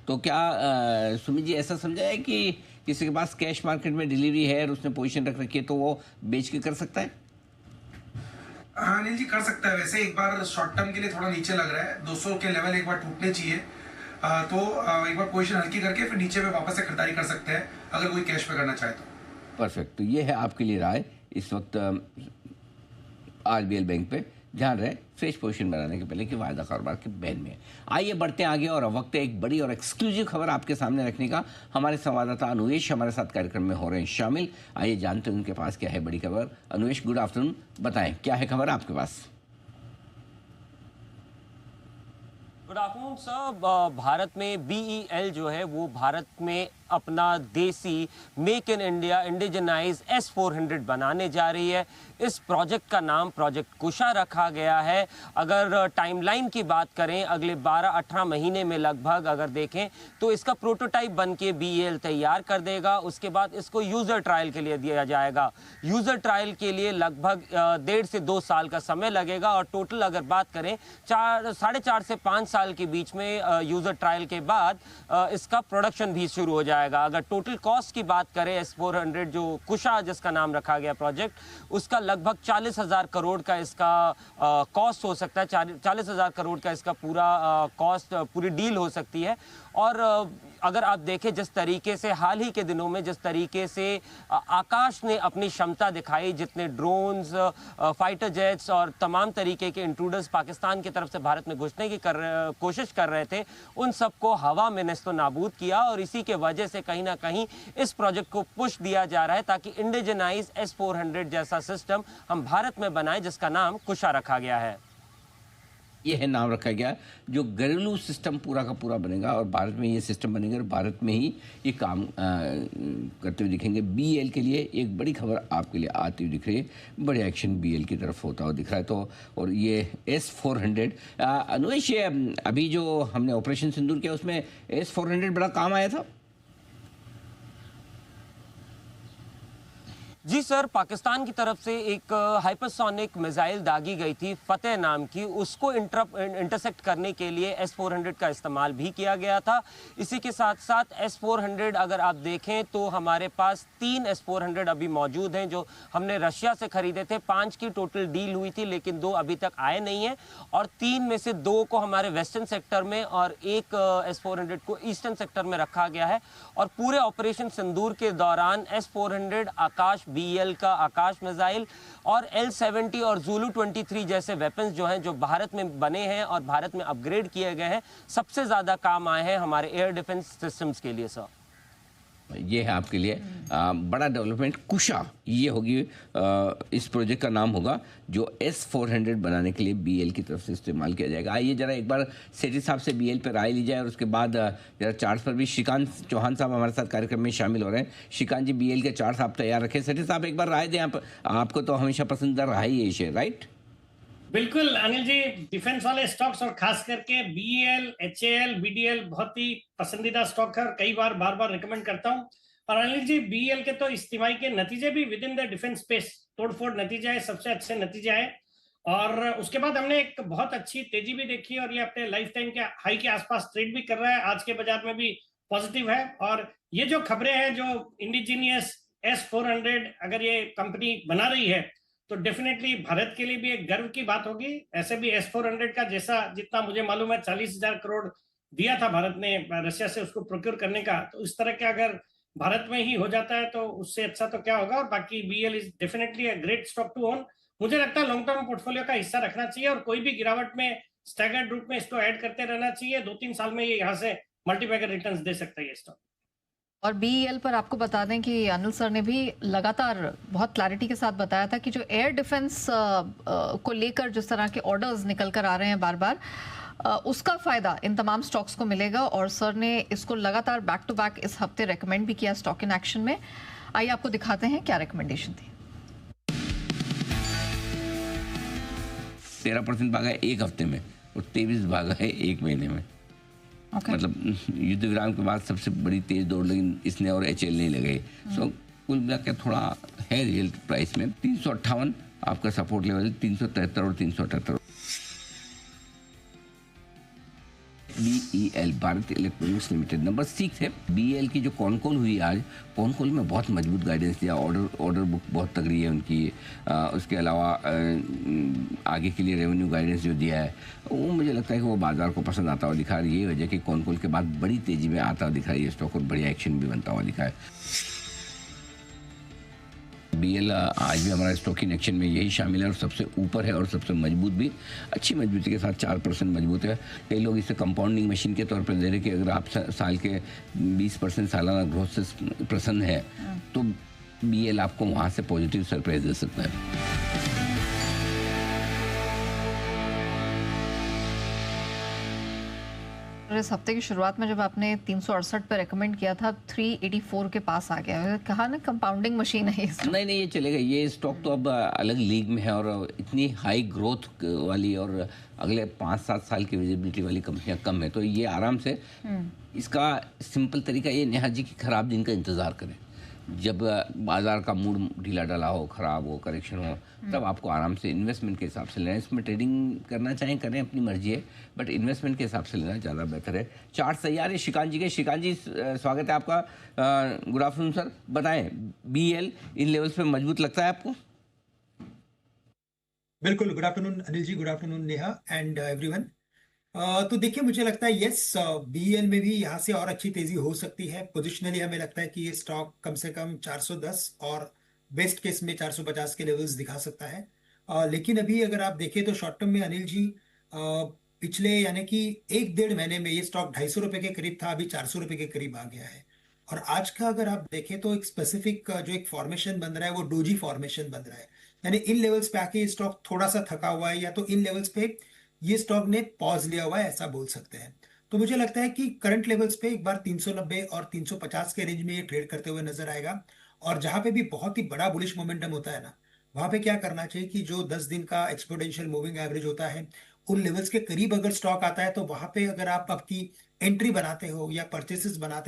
तो क्या सुमित जी ऐसा समझा है कि किसी के पास कैश मार्केट में डिलीवरी है और उसने पोजीशन रख रखी है तो वो बेच के कर सकता है? हाँ अनिल जी, कर सकता है। वैसे एक बार शॉर्ट टर्म के लिए थोड़ा नीचे लग रहा है, 200 के लेवल एक बार टूटने चाहिए। एक बार पोजीशन हल्की करके फिर नीचे पे वापस से खरीदारी कर सकते हैं अगर कोई कैश पे करना चाहे तो। परफेक्ट। तो ये है आपके लिए राय इस वक्त आरबीएल बैंक पे। ध्यान रहे फ्रेश पोजीशन बनाने के पहले कि वायदा कारोबार के बैन में है। आइए बढ़ते हैं आगे और अब वक्त है एक बड़ी और एक्सक्लूसिव खबर आपके सामने रखने का। हमारे संवाददाता अनुवेश हमारे साथ कार्यक्रम में हो रहे हैं शामिल। आइए जानते हैं उनके पास क्या है बड़ी खबर। अनुवेश, गुड आफ्टरनून, बताएं क्या है खबर आपके पास? Good afternoon sir. भारत में बीईएल जो है वो भारत में अपना देसी make in India indigenise S-400 बनाने जा रही है। इस प्रोजेक्ट का नाम प्रोजेक्ट कुशा रखा गया है। अगर टाइमलाइन की बात करें, अगले 12-18 महीने में लगभग अगर देखें तो इसका प्रोटोटाइप बन के बीईएल तैयार कर देगा। उसके बाद इसको यूज़र ट्रायल के लिए दिया जाएगा। यूज़र ट्रायल के लिए लगभग 1.5 से 2 साल का समय लगेगा और टोटल अगर बात करें 4.5 से 5 साल के बीच में यूज़र ट्रायल के बाद इसका प्रोडक्शन भी शुरू हो जाएगा। अगर टोटल कॉस्ट की बात करें S-400 जो कुशा जिसका नाम रखा गया प्रोजेक्ट, उसका लगभग 40,000 करोड़ का इसका कॉस्ट हो सकता है। 40,000 करोड़ का इसका पूरा कॉस्ट पूरी डील हो सकती है। और अगर आप देखें जिस तरीके से हाल ही के दिनों में जिस तरीके से आकाश ने अपनी क्षमता दिखाई, जितने ड्रोन्स, फाइटर जेट्स और तमाम तरीके के इंट्रूडर्स पाकिस्तान की तरफ से भारत में घुसने की कोशिश कर रहे थे, उन सबको हवा में नेस्तो नाबूद किया। और इसी के वजह से कहीं ना कहीं इस प्रोजेक्ट को पुश दिया जा रहा है ताकि इंडिजनाइज S-400 जैसा सिस्टम हम भारत में बनाए जिसका नाम कुशा रखा गया है। ये है नाम रखा गया जो घरेलू सिस्टम पूरा का पूरा बनेगा और भारत में ये सिस्टम बनेगा और भारत में ही ये काम करते हुए दिखेंगे। बीएल के लिए एक बड़ी खबर आपके लिए आती हुई दिख रही है। बड़े एक्शन बीएल की तरफ होता हुआ दिख रहा है। तो और ये S-400 अनुवेश, अभी जो हमने ऑपरेशन सिंदूर किया उसमें S-400 बड़ा काम आया था। जी सर, पाकिस्तान की तरफ से एक हाइपरसोनिक मिसाइल दागी गई थी फतेह नाम की, उसको इंटरसेक्ट करने के लिए S-400 का इस्तेमाल भी किया गया था। इसी के साथ साथ S-400 अगर आप देखें तो हमारे पास 3 S-400 अभी मौजूद हैं जो हमने रशिया से खरीदे थे। 5 की टोटल डील हुई थी लेकिन 2 अभी तक आए नहीं हैं और 3 में से 2 को हमारे वेस्टर्न सेक्टर में और एक S-400 को ईस्टर्न सेक्टर में रखा गया है। और पूरे ऑपरेशन सिंदूर के दौरान S-400 आकाश बीएल का आकाश मिसाइल और L-70 और Zulu 23 जैसे वेपन्स जो हैं जो भारत में बने हैं और भारत में अपग्रेड किए गए हैं, सबसे ज़्यादा काम आए हैं हमारे एयर डिफेंस सिस्टम्स के लिए सर। ये है आपके लिए बड़ा डेवलपमेंट। कुशा ये होगी, इस प्रोजेक्ट का नाम होगा जो S-400 बनाने के लिए बीएल की तरफ से इस्तेमाल किया जाएगा। आइए जरा एक बार सेठी साहब से बीएल पर राय ली जाए और उसके बाद जरा चार्ट पर भी श्रीकांत चौहान साहब हमारे साथ कार्यक्रम में शामिल हो रहे हैं। श्रीकांत जी, बीएल के चार्ट आप तैयार रखें। सेठी साहब एक बार राय दें। आपको तो हमेशा पसंदीदा रहा ही ये शेयर, राइट? बिल्कुल अनिल जी, डिफेंस वाले स्टॉक्स और खास करके बीएल, एचएएल, बीडीएल बहुत ही पसंदीदा स्टॉक है और कई बार बार रिकमेंड करता हूं। और अनिल जी, बीएल के तो इस तिमाही के नतीजे भी with in the defence space तोड़फोड़ नतीजा है, सबसे अच्छे नतीजे आए। और उसके बाद हमने एक बहुत अच्छी तेजी भी देखी और ये अपने लाइफ टाइम के हाई के आसपास ट्रेड भी कर रहा है। आज के बाजार में भी पॉजिटिव है। और ये जो खबरें हैं जो इंडिजीनियस S-400 अगर ये कंपनी बना रही है तो डेफिनेटली भारत के लिए भी एक गर्व की बात होगी। ऐसे भी S-400 का जैसा जितना मुझे मालूम है 40,000 करोड़ दिया था भारत ने रशिया से उसको प्रोक्योर करने का, तो इस तरह के अगर भारत में ही हो जाता है तो उससे अच्छा तो क्या होगा। और बाकी BEL is definitely a great stock to own. मुझे लगता है लॉन्ग टर्म पोर्टफोलियो का हिस्सा रखना चाहिए और कोई भी गिरावट में स्टैगर्ड रूप में इसको ऐड करते रहना चाहिए। 2-3 साल में ये यहाँ से मल्टीबैगर रिटर्न्स दे सकता है ये स्टॉक। और बीईएल पर आपको बता दें कि अनिल सर ने भी लगातार बहुत क्लैरिटी के साथ बताया था कि जो एयर डिफेंस को लेकर जिस तरह के ऑर्डर्स निकल कर आ रहे हैं बार बार, उसका फायदा इन तमाम स्टॉक्स को मिलेगा। और सर ने इसको लगातार बैक टू बैक इस हफ्ते रेकमेंड भी किया स्टॉक इन एक्शन में। आइए आपको दिखाते हैं क्या रिकमेंडेशन थी। 13% भागा है एक हफ्ते में और 23 भागा है एक महीने में। मतलब युद्ध विराम के बाद सबसे बड़ी तेज दौड़, लेकिन इसने और एचएल नहीं लगाई। सो कुल मिलाकर थोड़ा है रियल प्राइस में 358 आपका सपोर्ट लेवल, 373 और 378। BEL Bharat electronics limited. Number 6 है BEL की जो कॉनकॉल हुई आज, कॉनकॉल में बहुत मजबूत गाइडेंस दिया, ऑर्डर बुक बहुत तगड़ी है उनकी। उसके अलावा आगे के लिए रेवेन्यू गाइडेंस जो दिया है वो मुझे लगता है कि वो बाजार को पसंद आता हुआ दिखा रहा है। ये वजह कि कॉनकॉल के बाद बड़ी तेजी में आता दिखा रही है स्टॉक और बढ़िया एक्शन भी बनता हुआ दिखा है। BEL आज भी हमारा स्टॉक इन एक्शन में यही शामिल है और सबसे ऊपर है और सबसे मजबूत भी, अच्छी मजबूती के साथ 4% मजबूत है। कई लोग इसे कंपाउंडिंग मशीन के तौर पर दे रहे कि अगर आप साल के 20% सालाना ग्रोथ से प्रसन्न है तो BEL आपको वहाँ से पॉजिटिव सरप्राइज दे सकता है। इस हफ्ते की शुरुआत में जब आपने 368 पे रेकमेंड किया था, 384 के पास आ गया। कहा ना कंपाउंडिंग मशीन है ये। नहीं, ये चलेगा। ये स्टॉक तो अब अलग लीग में है और इतनी हाई ग्रोथ वाली और अगले 5-7 साल की विजिबिलिटी वाली कंपनियां कम है, तो ये आराम से इसका सिंपल तरीका ये नेहा जी की खराब दिन का इंतज़ार करें। जब बाजार का मूड ढीला डाला हो, खराब हो, करेक्शन हो, तब आपको आराम से इन्वेस्टमेंट के हिसाब से लेना है। इसमें ट्रेडिंग करना चाहें करें, अपनी मर्जी है, बट इन्वेस्टमेंट के हिसाब से लेना ज़्यादा बेहतर है। चार्ट तैयार है श्रीकांत जी के। श्रीकांत जी स्वागत है आपका। Good afternoon sir. बताएं BEL इन लेवल्स पे मजबूत लगता है आपको? बिल्कुल। Good afternoon Anil ji, good afternoon Neha and everyone. तो देखिए, मुझे लगता है यस, BEL में भी यहाँ से और अच्छी तेजी हो सकती है। पोजिशनली हमें लगता है कि ये स्टॉक कम से कम 410 और बेस्ट केस में 450 के लेवल्स दिखा सकता है। लेकिन अभी अगर आप देखें तो शॉर्ट टर्म में अनिल जी, पिछले यानी कि 1-1.5 महीने में ये स्टॉक 250 रुपए के करीब था, अभी 400 रुपए के करीब आ गया है। और आज का अगर आप देखें तो एक स्पेसिफिक जो एक फॉर्मेशन बन रहा है वो डोजी फॉर्मेशन बन रहा है, यानी इन लेवल्स पे आके ये स्टॉक थोड़ा सा थका हुआ है, या तो इन लेवल्स पे ये स्टॉक ने पॉज लिया हुआ है, ऐसा बोल सकते हैं। तो मुझे लगता है कि करंट लेवल्स पे एक बार 390 और 350 के रेंज में ये ट्रेड करते हुए नजर आएगा। और जहां पे भी बहुत ही बड़ा बुलिश मोमेंटम होता है ना, वहां पे क्या करना चाहिए कि जो 10 दिन का एक्सपोनेंशियल मूविंग एवरेज होता है उन लेवल्स के करीब अगर स्टॉक आता है तो वहां पे अगर आप आपकी एंट्री बनाते हो या परचेसेस बनाते